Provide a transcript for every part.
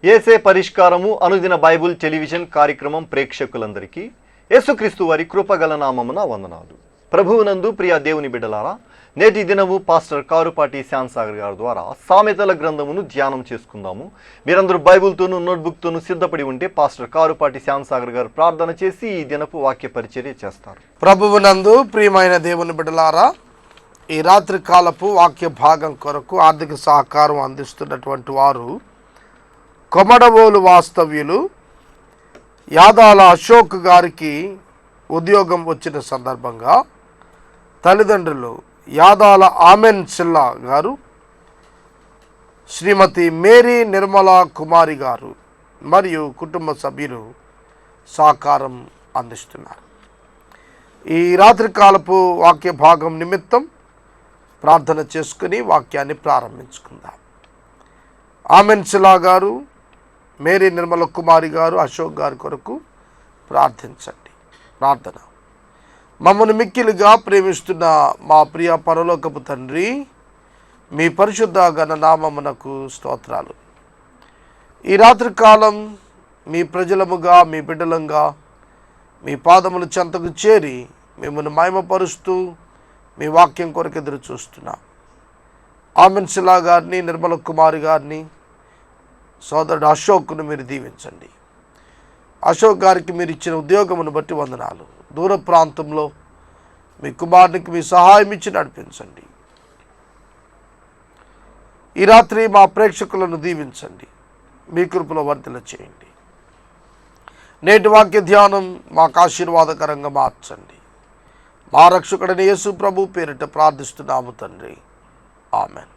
ఏసే పరిష్కారము అనుదిన Bible television కార్యక్రమం ప్రేక్షకులందరికీ యేసుక్రీస్తు వారి కృపగల నామమున వందనాలు. ప్రభువునందు ప్రియ దేవుని బిడ్డలారా, నేటి దినము పాస్టర్ కారుపాటి శ్యామ్ సాగర్ గారి ద్వారా సామెతల గ్రంథమును ధ్యానం చేసుకుందాము. మీరందరూ బైబుల్తోనూ నోట్బుక్తోనూ సిద్ధపడి ఉంటే పాస్టర్ కారుపాటి శ్యామ్ సాగర్ గారు ప్రార్థన చేసి ఈ దినపు వాక్య పరిచర్య చేస్తారు. ప్రభువునందు ప్రియమైన దేవుని బిడ్డలారా, ఈ రాత్రి కాలపు వాక్య భాగం కొరకు ఆర్థిక సహకారం అందిస్తున్నటువంటి వారు కొమడవోలు వాస్తవ్యులు యాదాల అశోక్ గారికి ఉద్యోగం వచ్చిన సందర్భంగా తల్లిదండ్రులు యాదాల ఆమెన్ సిల్లా గారు, శ్రీమతి మేరీ నిర్మలా కుమారి గారు మరియు కుటుంబ సభ్యులు సహకారం అందిస్తున్నారు. ఈ రాత్రికాలపు వాక్య భాగం నిమిత్తం ప్రార్థన చేసుకుని వాక్యాన్ని ప్రారంభించుకుందాం. ఆమెన్ సిల్లా గారు, మేరీ నిర్మల కుమారి గారు, అశోక్ గారి కొరకు ప్రార్థించండి. ప్రార్థన. మమ్మల్ని మిక్కిలిగా ప్రేమిస్తున్న మా ప్రియ పరలోకపు తండ్రి, మీ పరిశుద్ధ ఘన నామమునకు స్తోత్రాలు. ఈ రాత్రి కాలం మీ ప్రజలముగా, మీ బిడ్డలంగా మీ పాదముల చెంతకు చేరి మిమ్మల్ని మహిమపరుస్తూ మీ వాక్యం కొరకు ఎదురు చూస్తున్నాం. ఆమెన్ సిల్లా గారిని, నిర్మల కుమారి గారిని, సోదరుడు అశోక్ను మీరు దీవించండి. అశోక్ గారికి మీరు ఇచ్చిన ఉద్యోగమును బట్టి వందనాలు. దూర ప్రాంతంలో మీ కుమారునికి మీ సహాయం ఇచ్చి నడిపించండి. ఈ రాత్రి మా ప్రేక్షకులను దీవించండి, మీ కృపలో వర్ధన చేయండి. నేటి వాక్య ధ్యానం మాకు ఆశీర్వాదకరంగా మార్చండి. మా రక్షకుడైన యేసు ప్రభు పేరిట ప్రార్థిస్తున్నాము తండ్రి, ఆమెన్.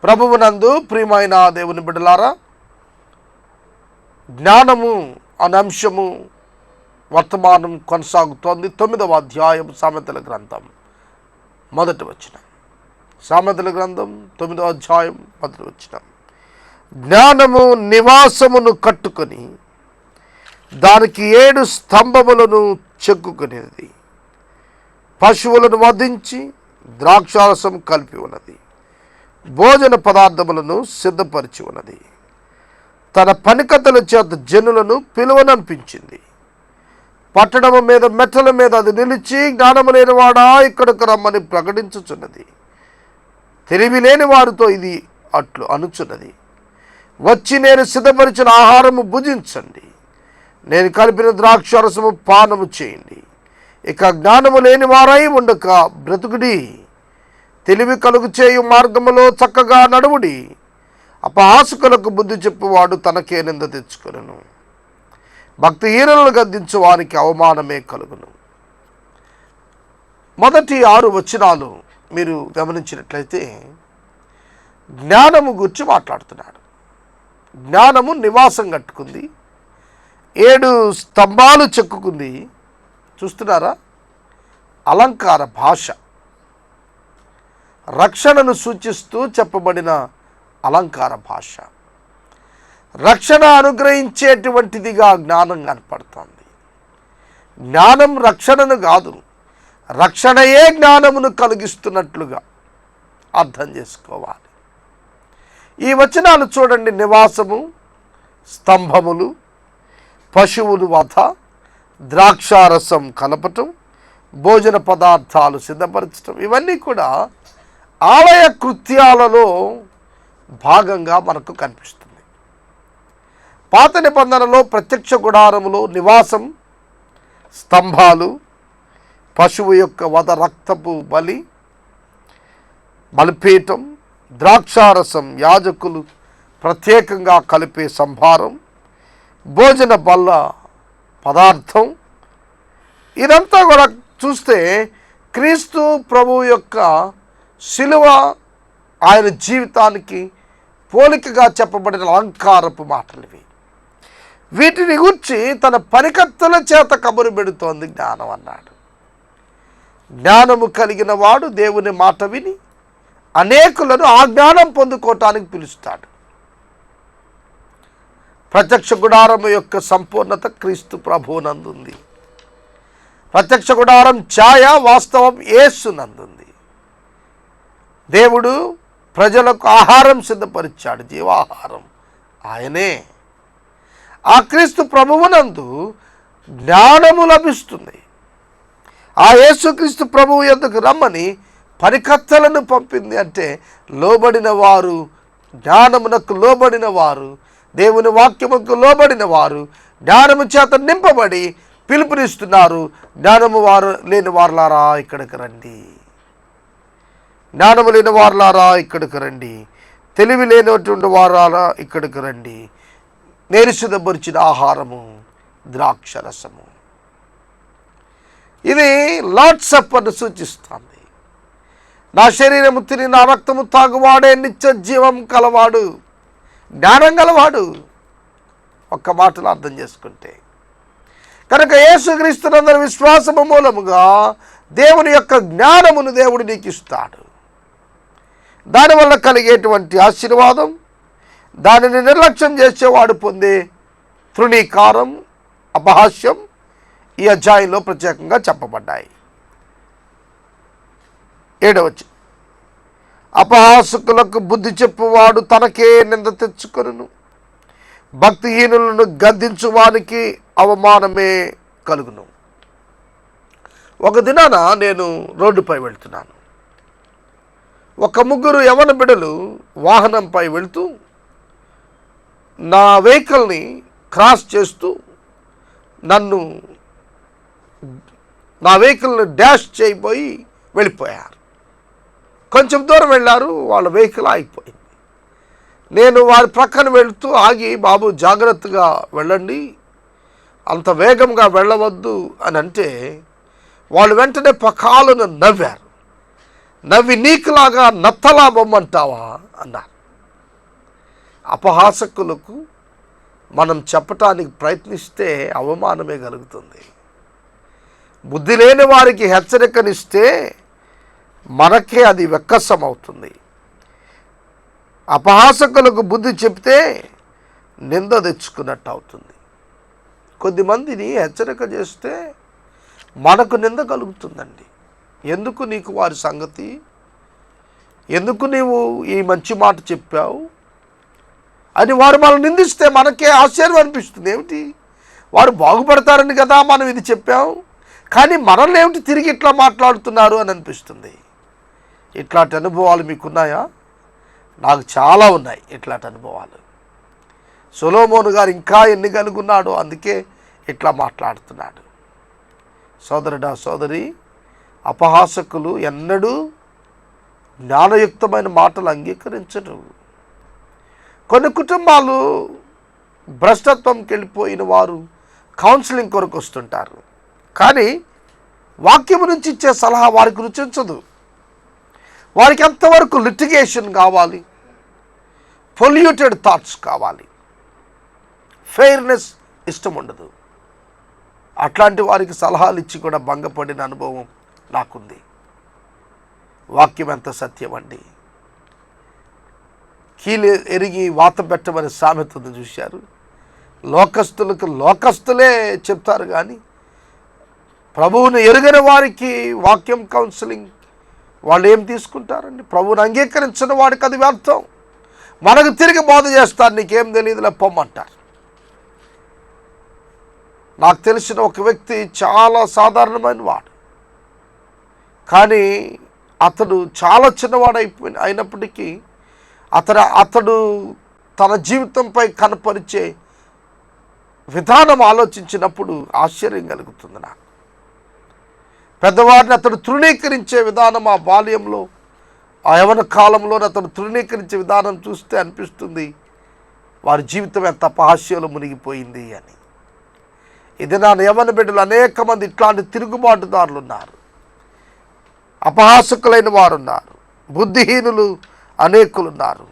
ప్రభువునందు ప్రియమైన దేవుని బిడ్డలారా, జ్ఞానము అనే అంశము వర్తమానం కొనసాగుతోంది. 9వ అధ్యాయం సామెతల గ్రంథం మొదటి వచనం. సామెతల గ్రంథం 9వ అధ్యాయం మొదటి వచనం. జ్ఞానము నివాసమును కట్టుకొని దానికి 7 స్తంభములను చెక్కుకునేది. పశువులను వధించి ద్రాక్షారసం కలిపి ఉన్నది. భోజన పదార్థములను సిద్ధపరిచి ఉన్నది. తన పనికత్తల చేత జనులను పిలువననిపించింది. పట్టణము మీద మెట్టల మీద అది నిలిచి, జ్ఞానము లేని వాడా ఇక్కడకు రమ్మని ప్రకటించుచున్నది. తెలివి లేని వారితో ఇది అట్లు అనుచున్నది. వచ్చి నేను సిద్ధపరిచిన ఆహారము భుజించండి, నేను కలిపిన ద్రాక్షారసము పానము చేయండి. ఇక జ్ఞానము లేని వారై ఉండక బ్రతుకుడి. తెలివి కలుగు చేయు మార్గములో చక్కగా నడువుడి. అపహాసకులకు బుద్ధి చెప్పువాడు తనకే నింద తెచ్చుకొనును. భక్తిహీనులను గద్దించు వారికి అవమానమే కలుగును. మొదటి 6 వచనాలు మీరు గమనించినట్లయితే జ్ఞానము గురించి మాట్లాడుతున్నాడు. జ్ఞానము నివాసం కట్టుకుంది, 7 స్తంభాలు చెక్కుకుంది. చూస్తున్నారా? అలంకార భాష, రక్షణను సూచిస్తూ చెప్పబడిన అలంకార భాష. రక్షణ అనుగ్రహించేటువంటిదిగా జ్ఞానం కనపడుతుంది. జ్ఞానం రక్షణను కాదు, రక్షణయే జ్ఞానమును కలిగిస్తున్నట్లుగా అర్థం చేసుకోవాలి. ఈ వచనాలు చూడండి. నివాసము, స్తంభములు, పశువులు వధ, ద్రాక్షారసం కలపటం, భోజన పదార్థాలు సిద్ధపరచటం, ఇవన్నీ కూడా ఆలయ కృత్యాలలో భాగంగా మనకు కనిపిస్తుంది. పాత నిబంధనలో ప్రత్యక్ష గుడారములో నివాసం, స్తంభాలు, పశువు యొక్క వధ, రక్తపు బలి, బలిపీఠం, ద్రాక్షారసం, యాజకులు ప్రత్యేకంగా కలిపే సంభారం, భోజన బల్ల పదార్థం, ఇదంతా కూడా చూస్తే క్రీస్తు ప్రభువు యొక్క శిలువ, ఆయన జీవితానికి పోలికగా చెప్పబడిన అలంకారపు మాటలు ఇవి. వీటిని గురించి తన పనికత్తల చేత కబురు పెడుతోంది జ్ఞానం అన్నాడు. జ్ఞానము కలిగిన వాడు దేవుని మాట విని అనేకులను ఆ జ్ఞానం పొందుకోవటానికి పిలుస్తాడు. ప్రత్యక్ష గుడారము యొక్క సంపూర్ణత క్రీస్తు ప్రభువునందుంది. ప్రత్యక్ష గుడారం ఛాయ, వాస్తవం యేసునందుంది. దేవుడు ప్రజలకు ఆహారం సిద్ధపరిచాడు, జీవాహారం ఆయనే. ఆ క్రీస్తు ప్రభువునందు జ్ఞానము లభిస్తుంది. ఆ యేసుక్రీస్తు ప్రభువు యొద్దకు రమ్మని పరికర్తలను పంపింది. అంటే లోబడిన వారు, జ్ఞానమునకు లోబడిన వారు, దేవుని వాక్యముకు లోబడిన వారు జ్ఞానము చేత నింపబడి పిలుపునిస్తున్నారు. జ్ఞానము లేని వారులారా ఇక్కడికి రండి, జ్ఞానము లేని వారులారా ఇక్కడికి రండి, తెలివి లేనటువంటి వారారా ఇక్కడికి రండి. నేను సిద్ధపరిచిన ఆహారము ద్రాక్షరసము. ఇది లార్డ్ సప్పర్ను సూచిస్తుంది. నా శరీరము తిని నా రక్తము తాగువాడే నిత్య జీవం కలవాడు, జ్ఞానం గలవాడు. ఒక్క మాటలో అర్థం చేసుకుంటే కనుక యేసుక్రీస్తునందరి విశ్వాసము మూలముగా దేవుని యొక్క జ్ఞానమును దేవుడు నీకు ఇస్తాడు. దానివల్ల కలిగేటువంటి ఆశీర్వాదం, దానిని నిర్లక్ష్యం చేసేవాడు పొందే తృణీకారం, అపహాస్యం ఈ అధ్యాయంలో ప్రత్యేకంగా చెప్పబడ్డాయి. 7వ వచనం, అపహాసకులకు బుద్ధి చెప్పువాడు తనకే నింద తెచ్చుకొనును, భక్తిహీనులను గద్దించు వానికి అవమానమే కలుగును. ఒక దినాన నేను రోడ్డుపై వెళ్తున్నాను. ఒక ముగ్గురు యవన బిడ్డలు వాహనంపై వెళుతూ నా వెహికల్ని క్రాస్ చేస్తూ నా వెహికల్ని డాష్ చేయబోయి వెళ్ళిపోయారు. కొంచెం దూరం వెళ్ళారు, వాళ్ళ వెహికల్ ఆగిపోయింది. నేను వారి ప్రక్కన వెళుతూ ఆగి, బాబు జాగ్రత్తగా వెళ్ళండి, అంత వేగంగా వెళ్ళవద్దు అని అంటే వాళ్ళు వెంటనే పకాలను నవ్వారు. నవ్వి నీకులాగా నత్తలా బొమ్మంటావా అన్నారు. అపహాసకులకు మనం చెప్పటానికి ప్రయత్నిస్తే అవమానమే కలుగుతుంది. బుద్ధి లేని వారికి హెచ్చరికనిస్తే మనకే అది వెక్కసం అవుతుంది. అపహాసకులకు బుద్ధి చెప్తే నింద తెచ్చుకున్నట్టు అవుతుంది. కొద్దిమందిని హెచ్చరిక చేస్తే మనకు నింద కలుగుతుందండి. ఎందుకు నీకు వారి సంగతి, ఎందుకు నీవు ఈ మంచి మాట చెప్పావు అని వారు మనం నిందిస్తే మనకే ఆశ్చర్యం అనిపిస్తుంది. ఏమిటి, వారు బాగుపడతారని కదా మనం ఇది చెప్పాం, కానీ మనల్ని ఏమిటి తిరిగి ఇట్లా మాట్లాడుతున్నారు అని అనిపిస్తుంది. ఇట్లాంటి అనుభవాలు మీకున్నాయా? నాకు చాలా ఉన్నాయి ఇట్లాంటి అనుభవాలు. సొలొమోను గారు ఇంకా ఎన్ని కలిగి ఉన్నాడో, అందుకే ఇట్లా మాట్లాడుతున్నాడు. సోదరుడా, సోదరి, అపహాసకులు ఎన్నడూ జ్ఞానయుక్తమైన మాటలు అంగీకరించరు. కొన్ని కుటుంబాలు భ్రష్టత్వంకి వెళ్ళిపోయిన వారు కౌన్సిలింగ్ కొరకు వస్తుంటారు, కానీ వాక్యము నుంచి ఇచ్చే సలహా వారికి రుచించదు. వారికి ఎంతవరకు లిటిగేషన్ కావాలి, పొల్యూటెడ్ థాట్స్ కావాలి, ఫెయిర్నెస్ ఇష్టం ఉండదు. అట్లాంటి వారికి సలహాలు ఇచ్చి కూడా భంగపడిన అనుభవం నాకుంది. వాక్యం ఎంత సత్యం అండి. కీలు ఎరిగి వాత పెట్టమని సామెతను చూశారు. లోకస్తులకు లోకస్తులే చెప్తారు, కానీ ప్రభువుని ఎరుగని వారికి వాక్యం కౌన్సిలింగ్ వాళ్ళు ఏం తీసుకుంటారండి? ప్రభువుని అంగీకరించిన వాడికి అది వ్యర్థం. మనకు తిరిగి బోధ చేస్తారు, నీకేం తెలియదులే పొమ్మంటారు. నాకు తెలిసిన ఒక వ్యక్తి చాలా సాధారణమైన వాడు, కానీ అతడు చాలా చిన్నవాడు అయినప్పటికీ అతడు తన జీవితంపై కనపరిచే విధానం ఆలోచించినప్పుడు ఆశ్చర్యం కలుగుతుంది నాకు. పెద్దవాడిని అతడు తృణీకరించే విధానం, ఆ బాల్యంలో, ఆ యవన కాలంలో అతడు తృణీకరించే విధానం చూస్తే అనిపిస్తుంది వారి జీవితం ఎంత అపహాస్యంలో మునిగిపోయింది అని. ఇది నా యవన బిడ్డలు అనేక మంది ఇట్లాంటి తిరుగుబాటుదారులు ఉన్నారు, అపహాసకులైన వారు ఉన్నారు, బుద్ధిహీనులు అనేకులు ఉన్నారు.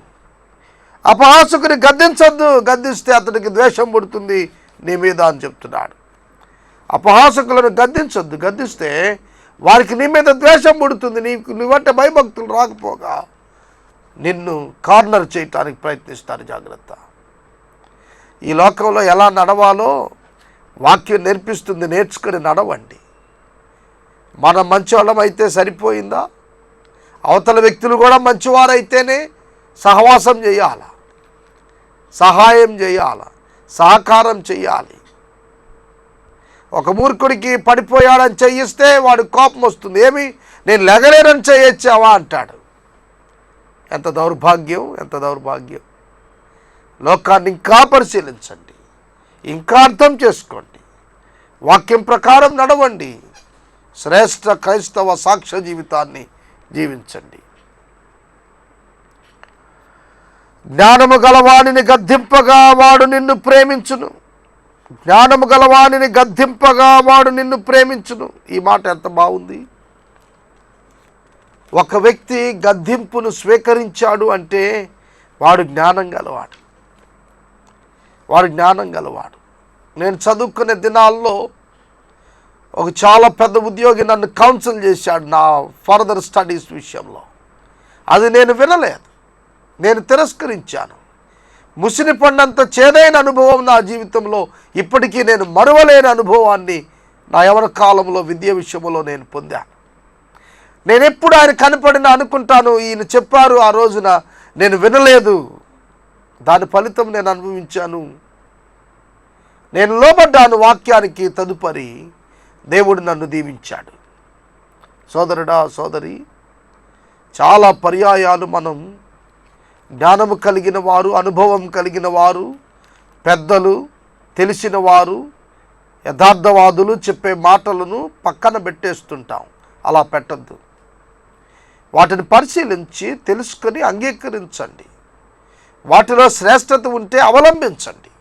అపహాసకుని గద్దించద్దు, గద్దిస్తే అతనికి ద్వేషం పుడుతుంది నీ మీద అని చెప్తున్నాడు. అపహాసకులను గద్దించొద్దు, గద్దిస్తే వారికి నీ మీద ద్వేషం పుడుతుంది. నువ్వంటే భయభక్తులు రాకపోగా నిన్ను కార్నర్ చేయటానికి ప్రయత్నిస్తారు. జాగ్రత్త. ఈ లోకంలో ఎలా నడవాలో వాక్యం నేర్పిస్తుంది, నేర్చుకుని నడవండి. మనం మంచి వాళ్ళం అయితే సరిపోయిందా? అవతల వ్యక్తులు కూడా మంచివారైతేనే సహవాసం చేయాల, సహాయం చేయాల, సహకారం చేయాలి. ఒక మూర్ఖుడికి పడిపోయాడని చెయ్యిస్తే వాడు కోపం వస్తుంది. ఏమి, నేను లెగలేనని చేయొచ్చావా అంటాడు. ఎంత దౌర్భాగ్యం, ఎంత దౌర్భాగ్యం. లోకాన్ని ఇంకా పరిశీలించండి, ఇంకా అర్థం చేసుకోండి, వాక్యం ప్రకారం నడవండి, శ్రేష్ఠ క్రైస్తవ సాక్ష్య జీవితాన్ని జీవించండి. జ్ఞానము గలవానిని గద్దింపగా వాడు నిన్ను ప్రేమించును. జ్ఞానము గలవానిని గద్దింపగా వాడు నిన్ను ప్రేమించును. ఈ మాట ఎంత బాగుంది. ఒక వ్యక్తి గద్దింపును స్వీకరించాడు అంటే వాడు జ్ఞానం గలవాడు, వాడు జ్ఞానం గలవాడు. నేను చదువుకునే దినాల్లో ఒక చాలా పెద్ద ఉద్యోగి నన్ను కౌన్సిల్ చేశాడు నా ఫర్దర్ స్టడీస్ విషయంలో. అది నేను వినలేదు, నేను తిరస్కరించాను. ముసిని పండంత చేదైన అనుభవం నా జీవితంలో ఇప్పటికీ నేను మరువలేని అనుభవాన్ని నా యవన కాలంలో విద్య విషయంలో నేను పొందాను. నేను ఎప్పుడు ఆయన కనపడిన అనుకుంటాను, ఈయన చెప్పారు ఆ రోజున, నేను వినలేదు, దాని ఫలితం నేను అనుభవించాను, నేను లోబడ్డాను వాక్యానికి. తదుపరి దేవుడు నన్ను దీవించాడు. సోదరుడా, సోదరి, చాలా పర్యాయాలు మనం జ్ఞానము కలిగిన వారు, అనుభవం కలిగిన వారు, పెద్దలు, తెలిసిన వారు, యథార్థవాదులు చెప్పే మాటలను పక్కన పెట్టేస్తుంటాం. అలా పెట్టద్దు. వాటిని పరిశీలించి తెలుసుకొని అంగీకరించండి. వాటిలో శ్రేష్టత ఉంటే అవలంబించండి.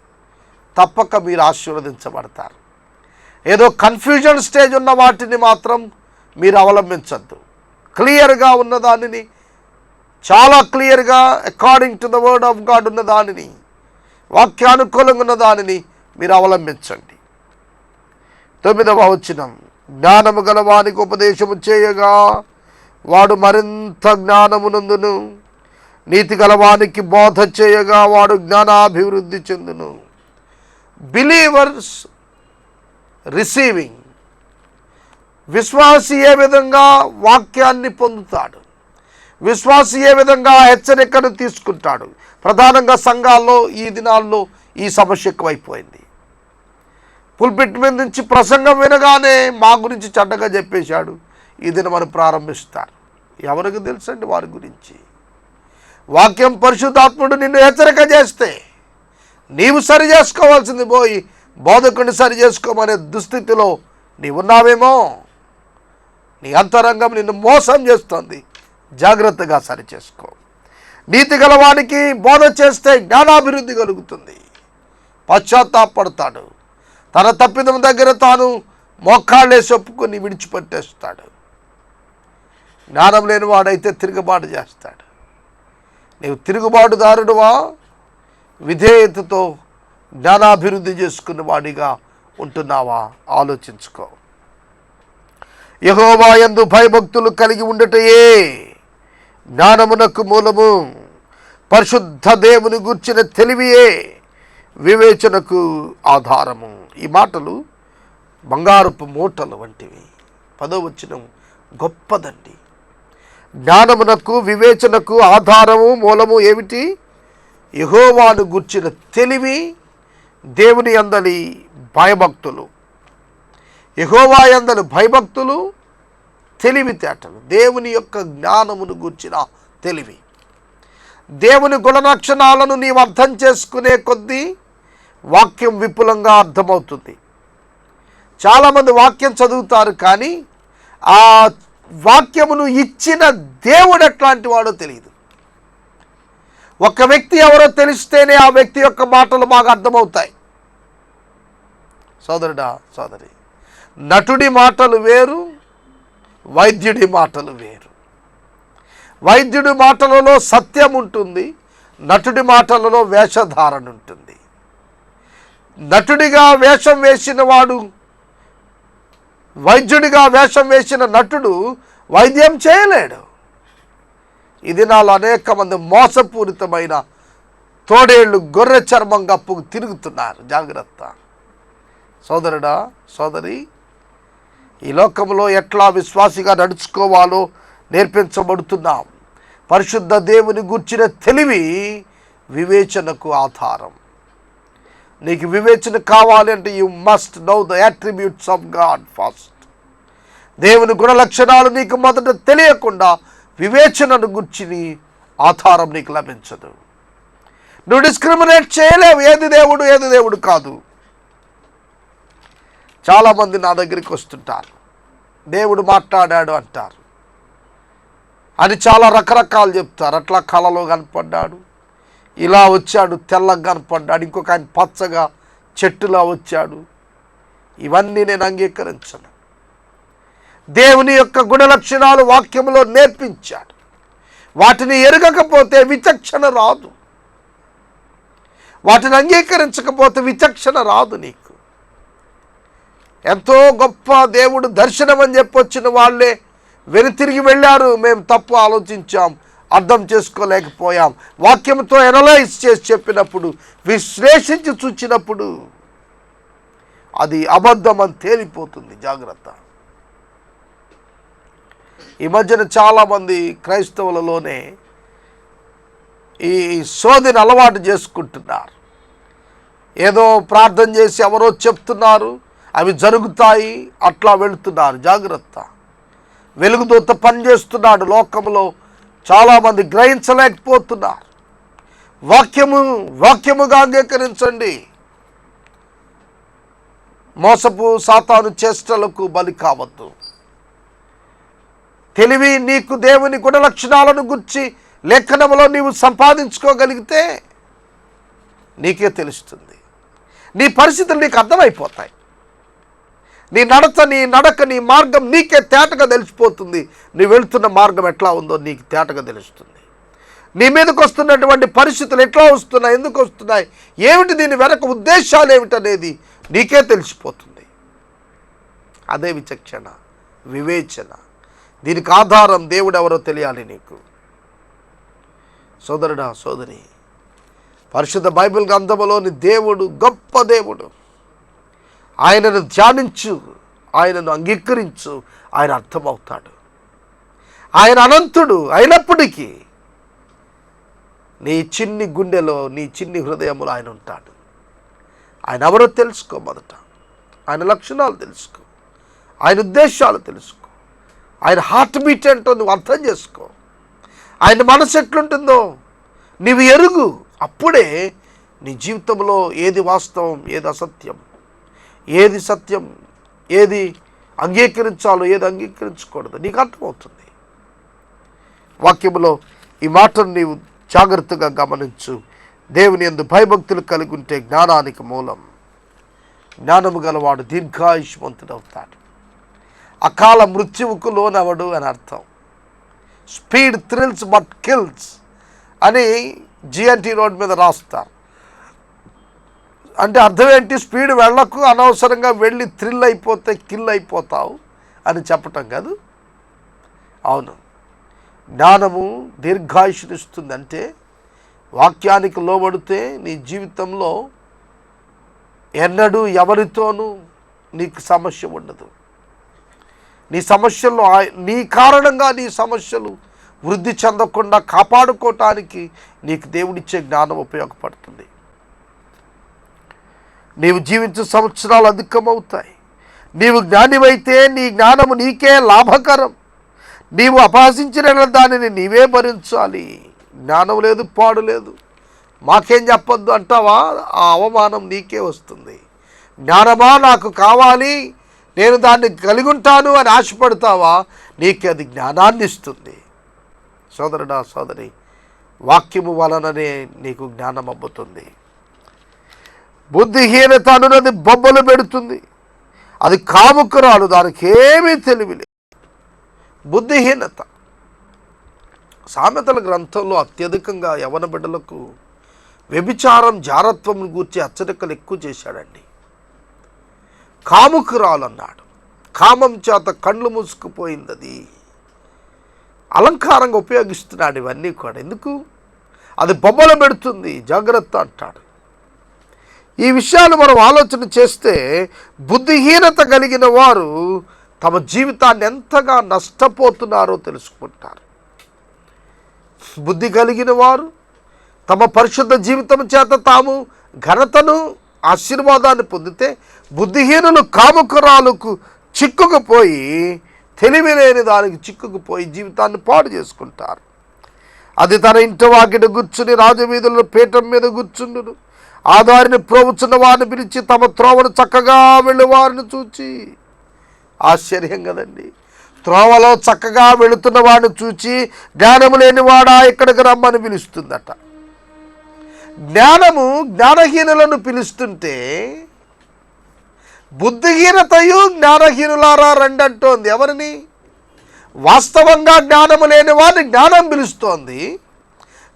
తప్పక మీరు ఆశీర్వదించబడతారు. ఏదో కన్ఫ్యూజన్ స్టేజ్ ఉన్న వాటిని మాత్రం మీరు అవలంబించద్దు. క్లియర్గా ఉన్న దానిని, చాలా క్లియర్గా according to the word of God ఉన్న దానిని, వాక్యానుకూలంగా ఉన్న దానిని మీరు అవలంబించండి. 9వ వచనం, జ్ఞానము గలవానికి ఉపదేశము చేయగా వాడు మరింత జ్ఞానమునందును, నీతి గలవానికి బోధ చేయగా వాడు జ్ఞానాభివృద్ధి చెందును. బిలీవర్స్ రిసీవింగ్, విశ్వాసి ఏ విధంగా వాక్యాన్ని పొందుతాడు, విశ్వాసి ఏ విధంగా హెచ్చరికను తీసుకుంటాడు. ప్రధానంగా సంఘాల్లో ఈ దినాల్లో ఈ సమస్య ఎక్కువైపోయింది. పుల్పిట్ మీద నుంచి ప్రసంగం వినగానే మా గురించి చెడ్డగా చెప్పేశాడు, ఈ దినం మనం ప్రారంభిస్తారు. ఎవరికి తెలుసండి వారి గురించి? వాక్యం పరిశుద్ధాత్ముడు నిన్ను హెచ్చరిక చేస్తే నీవు సరి చేసుకోవాల్సింది పోయి బోధకుడిని సరి చేసుకోమనే దుస్థితిలో నీవున్నావేమో. నీ అంతరంగం నిన్ను మోసం చేస్తుంది. జాగ్రత్తగా సరి చేసుకో. నీతి గలవానికి బోధ చేస్తే జ్ఞానాభివృద్ధి కలుగుతుంది. పశ్చాత్తాపడతాడు. తన తప్పిదం దగ్గర తాను మోకాళ్ళేసి ఒప్పుకొని విడిచిపెట్టేస్తాడు. జ్ఞానం లేని వాడైతే తిరుగుబాటు చేస్తాడు. నీవు తిరుగుబాటుదారుడువా, విధేయతతో జ్ఞానాభివృద్ధి చేసుకున్న వాడిగా ఉంటున్నావా? ఆలోచించుకో. యెహోవా యందు భయభక్తులు కలిగి ఉండటయే జ్ఞానమునకు మూలము. పరిశుద్ధ దేవుని గూర్చిన తెలివియే వివేచనకు ఆధారము. ఈ మాటలు బంగారపు మూటలు వంటివి. 10వ వచనం గొప్పదండి. జ్ఞానమునకు వివేచనకు ఆధారము మూలము ఏమిటి? యెహోవాను గూర్చిన తెలివి, దేవుని యందలి భయభక్తులు. యెహోవా యందలి భయభక్తులు, తెలివితేటలు, దేవుని యొక్క జ్ఞానమును గూర్చిన తెలివి. దేవుని గుణలక్షణాలను నీవు అర్థం చేసుకునే కొద్దీ వాక్యం విపులంగా అర్థమవుతుంది. చాలామంది వాక్యం చదువుతారు, కానీ ఆ వాక్యమును ఇచ్చిన దేవుడు ఎట్లాంటి వాడో తెలియదు. ఒక వ్యక్తి ఎవరో తెలిస్తేనే ఆ వ్యక్తి యొక్క మాటలు బాగా అర్థమవుతాయి. సోదరుడా, సోదరి, నటుడి మాటలు వేరు, వైద్యుడి మాటలు వేరు. వైద్యుడి మాటలలో సత్యం ఉంటుంది, నటుడి మాటలలో వేషధారణ ఉంటుంది. నటుడిగా వేషం వేసిన వాడు, వైద్యుడిగా వేషం వేసిన నటుడు వైద్యం చేయలేడు. ఇది నాలో అనేక మంది మోసపూరితమైన తోడేళ్ళు గొర్రె చర్మం కప్పుకు తిరుగుతున్నారు. జాగ్రత్త సోదరుడా, సోదరి. ఈ లోకంలో ఎట్లా విశ్వాసిగా నడుచుకోవాలో నేర్పించబడుతున్నాం. పరిశుద్ధ దేవుని గూర్చిన తెలివి వివేచనకు ఆధారం. నీకు వివేచన కావాలి అంటే you must know the attributes of God first. దేవుని గుణ లక్షణాలు నీకు మొదట తెలియకుండా వివేచనను గుర్చి ఆధారం నీకు లభించదు. నువ్వు డిస్క్రిమినేట్ చేయలేవు, ఏది దేవుడు ఏది దేవుడు కాదు. చాలామంది నా దగ్గరికి వస్తుంటారు, దేవుడు మాట్లాడాడు అంటారు, అని చాలా రకరకాలు చెప్తారు. అట్లా కళలో కనపడ్డాడు, ఇలా వచ్చాడు, తెల్లగా కనపడ్డాడు, ఇంకొక ఆయన పచ్చగా చెట్టులా వచ్చాడు. ఇవన్నీ నేను అంగీకరించను. దేవుని యొక్క గుణలక్షణాలు వాక్యంలో నేర్పించాడు. వాటిని ఎరగకపోతే విచక్షణ రాదు, వాటిని అంగీకరించకపోతే విచక్షణ రాదు నీకు. ఎంతో గొప్ప దేవుడు దర్శనం అని చెప్పొచ్చిన వాళ్ళే వెనుతిరిగి వెళ్ళారు. మేము తప్పు ఆలోచించాం, అర్థం చేసుకోలేకపోయాం. వాక్యంతో ఎనలైజ్ చేసి చెప్పినప్పుడు, విశ్లేషించి చూచినప్పుడు అది అబద్ధం అని తేలిపోతుంది. జాగ్రత్త. ఈ మధ్యన చాలామంది క్రైస్తవులలోనే ఈ సోదిని అలవాటు చేసుకుంటున్నారు. ఏదో ప్రార్థన చేసి ఎవరో చెప్తున్నారు, అవి జరుగుతాయి, అట్లా వెళుతున్నారు. జాగ్రత్త. వెలుగుదూత పనిచేస్తున్నాడు లోకంలో. చాలామంది గ్రహించలేకపోతున్నారు. వాక్యముగా అంగీకరించండి. మోసపు సాతాను చేష్టలకు బలి కావద్దు. తెలివి నీకు దేవుని గుణలక్షణాలను గుర్చి లేఖనములో నీవు సంపాదించుకోగలిగితే నీకే తెలుస్తుంది. నీ పరిస్థితులు నీకు అర్థమైపోతాయి. నీ నడక నీ మార్గం నీకే తేటగా తెలిసిపోతుంది. నువ్వు వెళుతున్న మార్గం ఎట్లా ఉందో నీకు తేటగా తెలుస్తుంది. నీ మీదకి వస్తున్నటువంటి పరిస్థితులు ఎట్లా వస్తున్నాయి, ఎందుకు వస్తున్నాయి, ఏమిటి దీని వెనక ఉద్దేశాలు ఏమిటనేది నీకే తెలిసిపోతుంది. అదే విచక్షణ, వివేచన. దీనికి ఆధారం దేవుడు ఎవరో తెలియాలి నీకు. సోదరుడా, సోదరి, పరిశుద్ధ బైబిల్ గ్రంథములోని దేవుడు గొప్ప దేవుడు. ఆయనను ధ్యానించు, ఆయనను అంగీకరించు, ఆయన అర్థమవుతాడు. ఆయన అనంతుడు అయినప్పటికీ నీ చిన్ని గుండెలో, నీ చిన్ని హృదయంలో ఆయన ఉంటాడు. ఆయన ఎవరో తెలుసుకో. మొదట ఆయన లక్షణాలు తెలుసుకో, ఆయన ఉద్దేశాలు తెలుసుకో, ఆయన హార్ట్ బీట్ ఏంటో నువ్వు అర్థం చేసుకో, ఆయన మనసు ఎట్లుంటుందో నీవు ఎరుగు. అప్పుడే నీ జీవితంలో ఏది వాస్తవం, ఏది అసత్యం, ఏది సత్యం, ఏది అంగీకరించాలో, ఏది అంగీకరించకూడదు నీకు అర్థమవుతుంది. వాక్యంలో ఈ మాటను నీవు జాగ్రత్తగా గమనించు. దేవుని యందు భయభక్తులు కలిగి ఉంటే జ్ఞానానికి మూలం. జ్ఞానము గలవాడు దీర్ఘాయుష్మంతుడవుతాడు. అకాల మృత్యువుకు లోనవడు అని అర్థం. స్పీడ్ థ్రిల్స్ బట్ కిల్స్ అని జిఎన్టీ రోడ్ మీద రాస్తారు. అంటే అర్థం ఏంటి? స్పీడ్ వెళ్ళకు, అనవసరంగా వెళ్ళి థ్రిల్ అయిపోతే కిల్ అయిపోతావు అని చెప్పటం కాదు. అవును, జ్ఞానము దీర్ఘాయుష్నిస్తుంది. అంటే వాక్యానికి లోబడితే నీ జీవితంలో ఎన్నడూ ఎవరితోనూ నీకు సమస్య ఉండదు. నీ సమస్యల్లో నీ కారణంగా నీ సమస్యలు వృద్ధి చెందకుండా కాపాడుకోవటానికి నీకు దేవుడిచ్చే జ్ఞానం ఉపయోగపడుతుంది. నీవు జీవించే సంవత్సరాలు అధికమవుతాయి. నీవు జ్ఞానివైతే నీ జ్ఞానము నీకే లాభకరం. నీవు అపహసించిన దానిని నీవే భరించాలి. జ్ఞానం లేదు, పాడు లేదు, మాకేం చెప్పొద్దు అంటావా? ఆ అవమానం నీకే వస్తుంది. జ్ఞానమా నాకు కావాలి, నేను దాన్ని కలిగి ఉంటాను అని ఆశపడతావా? నీకు అది జ్ఞానాన్ని ఇస్తుంది. సోదరుడా, సోదరి, వాక్యము వలననే నీకు జ్ఞానం అబ్బుతుంది. బుద్ధిహీనత అనున్నది బొబ్బలు పెడుతుంది. అది కాముకురాలు, దానికి ఏమీ తెలివిలేదు. బుద్ధిహీనత. సామెతల గ్రంథంలో అత్యధికంగా యవన బిడ్డలకు వ్యభిచారం, జారత్వం గూర్చి హెచ్చరికలు ఎక్కువ చేశాడండి. కాముకురాలు అన్నాడు. కామం చేత కళ్ళు మూసుకుపోయింది. అది అలంకారంగా ఉపయోగిస్తున్నాడు ఇవన్నీ కూడా. ఎందుకు? అది బొమ్మలు పెడుతుంది, జాగ్రత్త అంటాడు. ఈ విషయాలు మనం ఆలోచన చేస్తే బుద్ధిహీనత కలిగిన వారు తమ జీవితాన్ని ఎంతగా నష్టపోతున్నారో తెలుసుకుంటారు. బుద్ధి కలిగిన వారు తమ పరిశుద్ధ జీవితం చేత తాము ఘనతను ఆశీర్వాదాన్ని పొందితే, బుద్ధిహీనులు కాముకరాలకు చిక్కుకుపోయి, తెలివి లేని దానికి చిక్కుకుపోయి జీవితాన్ని పాడు చేసుకుంటారు. అది తన ఇంటి వాకిట కూర్చుని రాజవీధుల్లో పీఠం మీద కూర్చుండును. ఆ దారిని ప్రోవుచున్న వారిని పిలిచి తమ త్రోవను చక్కగా వెళ్ళే వారిని చూచి, ఆశ్చర్యం కదండి, త్రోవలో చక్కగా వెళుతున్న వాడిని చూచి జ్ఞానము లేనివాడా ఇక్కడికి రమ్మని పిలుస్తుందట. జ్ఞానము జ్ఞానహీనులను పిలుస్తుంటే, బుద్ధిహీనతయు జ్ఞానహీనులారా రండంటోంది. ఎవరిని? వాస్తవంగా జ్ఞానము లేని వారిని జ్ఞానం పిలుస్తోంది.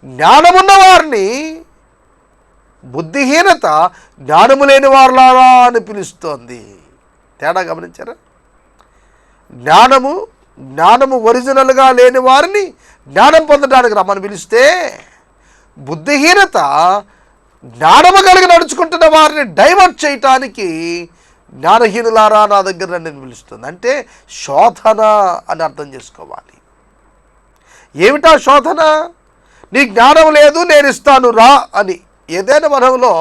జ్ఞానమున్న వారిని బుద్ధిహీనత జ్ఞానము లేని వారులారా అని పిలుస్తోంది. తేడా గమనించారా? జ్ఞానము ఒరిజినల్గా లేని వారిని జ్ఞానం పొందడానికి రమ్మని పిలిస్తే, బుద్ధిహీనత జ్ఞానము కలిగి నడుచుకుంటున్న వారిని డైవర్ట్ చేయటానికి జ్ఞానహీనులారా నా దగ్గర నన్ను పిలుస్తుంది. అంటే శోధన అని అర్థం చేసుకోవాలి. ఏమిటా శోధన? నీ జ్ఞానం లేదు, నేను ఇస్తాను రా అని. ఏదైనా వనంలో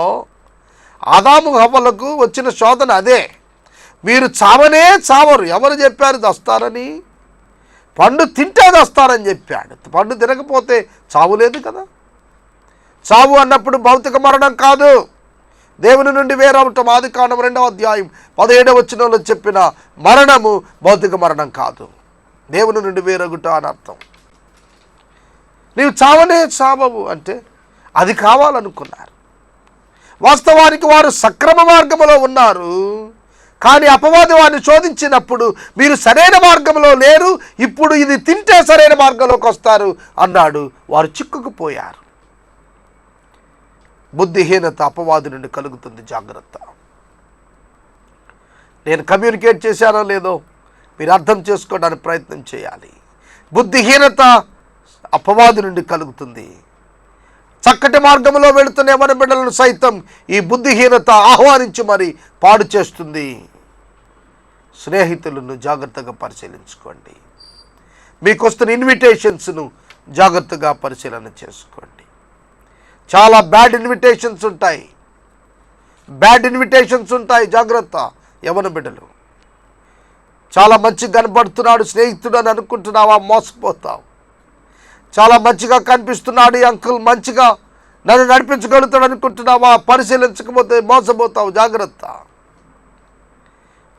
ఆదాము హవ్వలకు వచ్చిన శోధన అదే. మీరు చావనే చావరు. ఎవరు చెప్పారు దస్తారని? పండు తింటే దస్తారని చెప్పాడు. పండు తినకపోతే చావు లేదు కదా. చావు అన్నప్పుడు భౌతిక మరణం కాదు, దేవుని నుండి వేరవటం. ఆదికాండం 2వ అధ్యాయం 17వ వచనంలో చెప్పిన మరణము భౌతిక మరణం కాదు, దేవుని నుండి వేరొకట అని అర్థం. నీవు చావనే చావవు అంటే అది కావాలనుకున్నారు. వాస్తవానికి వారు సక్రమ మార్గంలో ఉన్నారు, కానీ అపవాది వారిని శోధించినప్పుడు మీరు సరైన మార్గంలో లేరు, ఇప్పుడు ఇది తింటే సరైన మార్గంలోకి వస్తారు అన్నాడు. వారు చిక్కుకుపోయారు. బుద్ధిహీనత అపవాది నుండి కలుగుతుంది. జాగ్రత్త. నేను కమ్యూనికేట్ చేశానో లేదో మీరు అర్థం చేసుకోవడానికి ప్రయత్నం చేయాలి. బుద్ధిహీనత అపవాది నుండి కలుగుతుంది. చక్కటి మార్గంలో వెళుతున్న మన బిడ్డలను సైతం ఈ బుద్ధిహీనత ఆహ్వానించి మరి పాడు చేస్తుంది. స్నేహితులను జాగ్రత్తగా పరిశీలించుకోండి. మీకు వస్తున్న ఇన్విటేషన్స్ను జాగ్రత్తగా పరిశీలన చేసుకోండి. చాలా బ్యాడ్ ఇన్విటేషన్స్ ఉంటాయి. జాగ్రత్త. యవన బిడ్డలు, చాలా మంచిగా కనపడుతున్నాడు స్నేహితుడు అని అనుకుంటున్నావా? మోసపోతావు. చాలా మంచిగా కనిపిస్తున్నాడు ఈ అంకుల్, మంచిగా నన్ను నడిపించగలుగుతాడు అనుకుంటున్నావా? పరిశీలించకపోతే మోసపోతావు. జాగ్రత్త.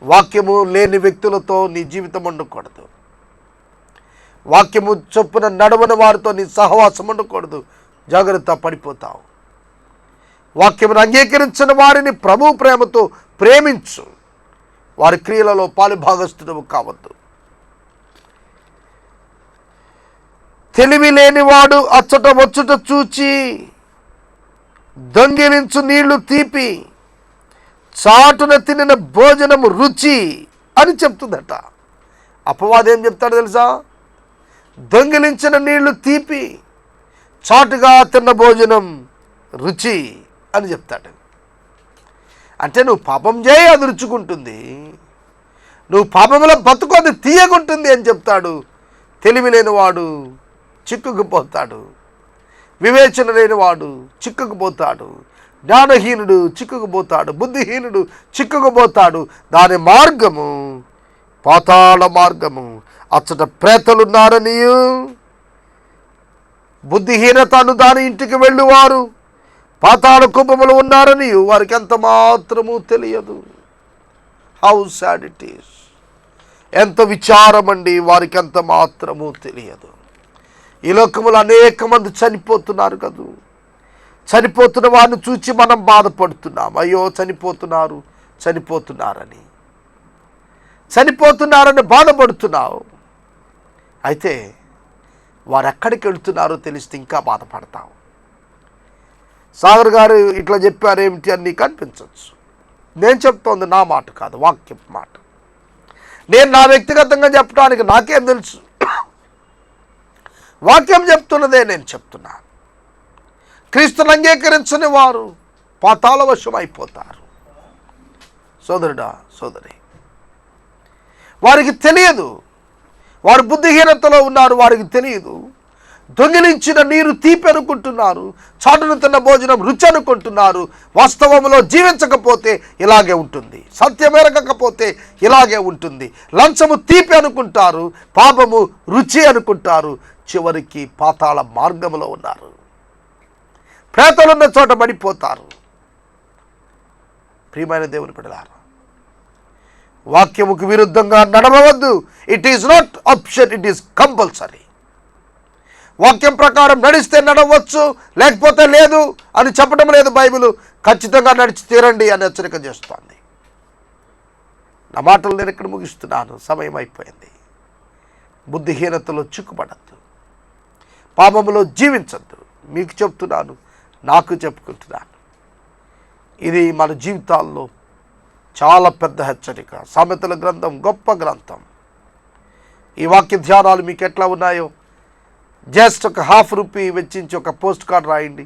వాక్యము లేని వ్యక్తులతో నీ జీవితం ఉండకూడదు. వాక్యము చొప్పున నడవని వారితో నీ సహవాసం ఉండకూడదు. జాగ్రత్త, పడిపోతావు. వాక్యమును అంగీకరించిన వారిని ప్రభు ప్రేమతో ప్రేమించు. వారి క్రియలలో పాలుభాగస్తుడవు కావద్దు. తెలివి లేనివాడు అచ్చట వచ్చుట చూచి దొంగిలించు నీళ్లు తీపి, చాటున తినిన భోజనము రుచి అని చెప్తుందట. అపవాది ఏం చెప్తాడు తెలుసా? దొంగిలించిన నీళ్లు తీపి, చాటుగా తిన్న భోజనం రుచి అని చెప్తాడు. అంటే నువ్వు పాపం చేయి, అది రుచుకుంటుంది. నువ్వు పాపంలో బతుకు, అది తీయకుంటుంది అని చెప్తాడు. తెలివి లేనివాడు చిక్కుకుపోతాడు, వివేచన లేనివాడు చిక్కుకుపోతాడు, జ్ఞానహీనుడు చిక్కుకుపోతాడు, బుద్ధిహీనుడు చిక్కుకుపోతాడు. దాని మార్గము పాతాళ మార్గము. అచ్చట ప్రేతలున్నారనియు, బుద్ధిహీనతను దాని ఇంటికి వెళ్ళువారు పాతాళ కుంభములు ఉన్నారని వారికి ఎంత మాత్రము తెలియదు. How sad it is. ఎంత విచారమండి, వారికి ఎంత మాత్రము తెలియదు. ఈ లోకములు అనేక మంది చనిపోతున్నారు కదూ. చనిపోతున్న వారిని చూచి మనం బాధపడుతున్నాం. అయ్యో చనిపోతున్నారని బాధపడుతున్నావు. అయితే వారు ఎక్కడికి వెళుతున్నారో తెలిస్తే ఇంకా బాధపడతావు. సాగర్ గారు ఇట్లా చెప్పారేమిటి అని నీకు అనిపించవచ్చు. నేను చెప్తోంది నా మాట కాదు, వాక్యం మాట. నేను నా వ్యక్తిగతంగా చెప్పడానికి నాకేం తెలుసు? వాక్యం చెప్తున్నదే నేను చెప్తున్నాను. క్రీస్తుని అంగీకరించని వారు పాతాళ వశం అయిపోతారు. సోదరుడా, సోదరి, వారికి తెలియదు. వారు బుద్ధిహీనతలో ఉన్నారు, వారికి తెలియదు. దొంగిలించిన నీరు తీపి అనుకుంటున్నారు, చాటును తిన్న భోజనం రుచి అనుకుంటున్నారు. వాస్తవంలో జీవించకపోతే ఇలాగే ఉంటుంది, సత్యమెరగకపోతే ఇలాగే ఉంటుంది. లంచము తీపి అనుకుంటారు, పాపము రుచి అనుకుంటారు, చివరికి పాతాళ మార్గంలో ఉన్నారు. ప్రేతలున్న చోట పడిపోతారు. ప్రియమైన దేవుని బిడ్డలారా, వాక్యముకు విరుద్ధంగా నడవవద్దు. It is not option, it is compulsory. వాక్యం ప్రకారం నడిస్తే నడవచ్చు, లేకపోతే లేదు అని చెప్పడం లేదు బైబిల్. ఖచ్చితంగా నడిచి తీరండి అని హెచ్చరిక చేస్తోంది. నా మాటలు నేను ఇక్కడ ముగిస్తున్నాను, సమయం అయిపోయింది. బుద్ధిహీనతలో చిక్కుపడద్దు, పాపములో జీవించద్దు. మీకు చెప్తున్నాను, నాకు చెప్పుకుంటున్నాను. ఇది మన జీవితాల్లో చాలా పెద్ద హెచ్చరిక. సామెతల గ్రంథం గొప్ప గ్రంథం. ఈ వాక్య ధ్యానాలు మీకు ఎట్లా ఉన్నాయో జస్ట్ ఒక ₹1 వెచ్చించి ఒక పోస్ట్ కార్డ్ రాయండి.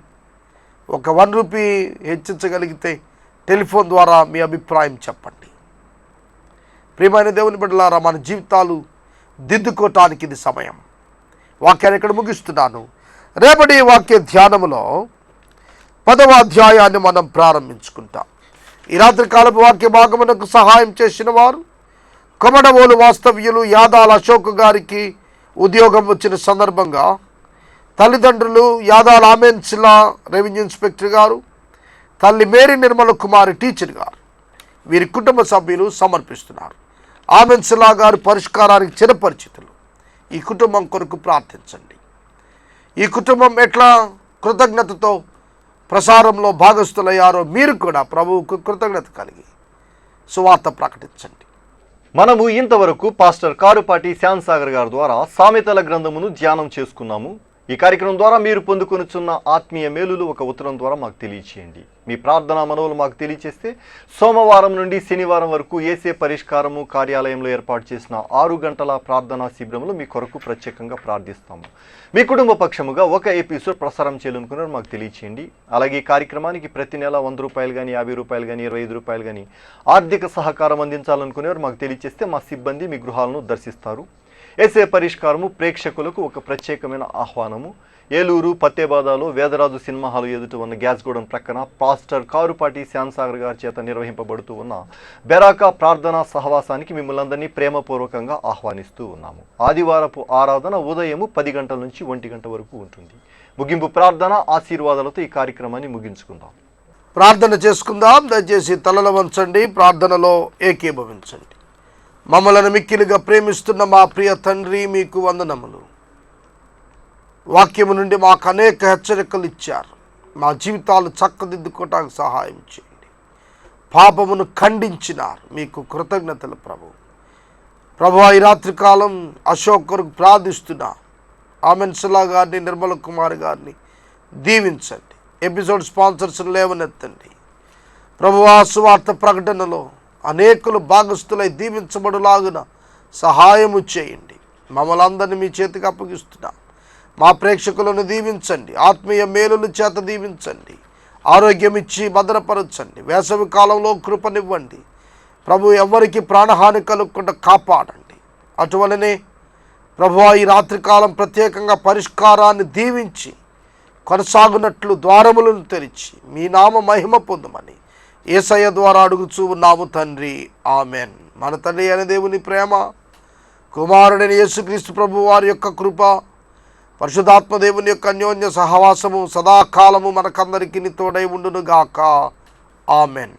ఒక ₹1 హెచ్చించగలిగితే టెలిఫోన్ ద్వారా మీ అభిప్రాయం చెప్పండి. ప్రియమైన దేవుని బిడ్డలారా, మన జీవితాలు దిద్దుకోవటానికి ఇది సమయం. వాక్యాన్ని ఇక్కడ ముగిస్తున్నాను. రేపటి వాక్య ధ్యానములో 10వ అధ్యాయాన్ని మనం ప్రారంభించుకుంటాం. ఈ రాత్రి కాలపు వాక్య భాగమునకు సహాయం చేసిన వారు కొమడవోలు వాస్తవ్యులు యాదాల అశోక్ గారికి ఉద్యోగం వచ్చిన సందర్భంగా తల్లిదండ్రులు యాదాల ఆమెన్సిలా రెవెన్యూ ఇన్స్పెక్టర్ గారు, తల్లి మేరీ నిర్మల కుమారి టీచర్ గారు, వీరి కుటుంబ సభ్యులు సమర్పిస్తున్నారు. ఆమెన్సిలా గారు పరిష్కారానికి చిరపరిచితులు. ఈ కుటుంబం కొరకు ప్రార్థించండి. ఈ కుటుంబం ఎట్లా కృతజ్ఞతతో ప్రసారంలో భాగస్థులయ్యారో మీరు కూడా ప్రభువుకు కృతజ్ఞత కలిగి సువార్త ప్రకటించండి. మనము ఇంతవరకు పాస్టర్ కారుపాటి శ్యామ్ సాగర్ గారి ద్వారా సామెతల గ్రంథమును ధ్యానం చేసుకున్నాము. ఈ కార్యక్రమం ద్వారా మీరు పొందుకొనుచున్న ఆత్మీయ మేలులు ఒక ఉత్తరం ద్వారా మాకు తెలియచేయండి. మీ ప్రార్థనా మనవులు మాకు తెలియచేస్తే సోమవారం నుండి శనివారం వరకు ఏసే పరిష్కారము కార్యాలయంలో ఏర్పాటు చేసిన 6 గంటల ప్రార్థనా శిబిరంలో మీ కొరకు ప్రత్యేకంగా ప్రార్థిస్తాము. మీ కుటుంబ పక్షముగా ఒక ఎపిసోడ్ ప్రసారం చేయాలనుకున్నారు మాకు తెలియచేయండి. అలాగే ఈ కార్యక్రమానికి ప్రతి నెల ₹100 కానీ ₹50 కానీ ₹25 కానీ ఆర్థిక సహకారం అందించాలనుకునేవారు మాకు తెలియచేస్తే మా సిబ్బంది మీ గృహాలను దర్శిస్తారు. ఏసే పరిష్కారము ప్రేక్షకులకు ఒక ప్రత్యేకమైన ఆహ్వానము. ఏలూరు పత్తేబాదాలో వేదరాజు సినిమా హాలు ఎదుట ఉన్న గ్యాస్ గోడౌన్ ప్రక్కన పాస్టర్ కారుపాటి శ్యామ్ సాగర్ గారి చేత నిర్వహింపబడుతూ ఉన్న బెరాకా ప్రార్థనా సహవాసానికి మిమ్మల్ని అందరినీ ప్రేమపూర్వకంగా ఆహ్వానిస్తూ ఉన్నాము. ఆదివారపు ఆరాధన ఉదయం 10 గంటల నుంచి 1 గంట వరకు ఉంటుంది. ముగింపు ప్రార్థన ఆశీర్వాదాలతో ఈ కార్యక్రమాన్ని ముగించుకుందాం. ప్రార్థన చేసుకుందాం. దయచేసి తలలు వంచండి, ప్రార్థనలో ఏకీభవించండి. మమ్మలను మిక్కిలిగా ప్రేమిస్తున్న మా ప్రియ తండ్రి, మీకు వందనములు. వాక్యము నుండి మాకు అనేక హెచ్చరికలు ఇచ్చారు. మా జీవితాలు చక్కదిద్దుకోవటానికి సహాయం చేయండి. పాపమును ఖండించినారు, మీకు కృతజ్ఞతలు ప్రభు. ఈ రాత్రికాలం అశోక్ కొరకు ప్రార్థిస్తున్నా. ఆమెన్సిలా గారిని, నిర్మల కుమారి గారిని దీవించండి. ఎపిసోడ్ స్పాన్సర్స్ను లేవనెత్తండి ప్రభువా. సువార్త ప్రకటనలో అనేకులు భాగస్థులై దీవించబడులాగున సహాయము చేయండి. మమ్మల్ని అందరినీ మీ చేతికి అప్పగిస్తున్నా. మా ప్రేక్షకులను దీవించండి, ఆత్మీయ మేలుల చేత దీవించండి, ఆరోగ్యం ఇచ్చి భద్రపరచండి. వేసవి కాలంలో కృపనివ్వండి ప్రభు. ఎవరికి ప్రాణహాని కలుగకుండా కాపాడండి. అటువలనే ప్రభువా, ఈ రాత్రికాలం ప్రత్యేకంగా పరిష్కారాన్ని దీవించి కొనసాగునట్లు ద్వారములను తెరిచి మీ నామ మహిమ పొందమని యేసయ్య ద్వారా అడుగుచూ ఉన్నాము తండ్రి, ఆమెన్. మన తండ్రి అయిన దేవుని ప్రేమ, కుమారుడైన యేసుక్రీస్తు ప్రభు వారి యొక్క కృప, పరిశుద్ధాత్మ దేవుని యొక్క అన్యోన్య సహవాసము సదాకాలము మనకందరికీ తోడై ఉండునుగాక. ఆమెన్.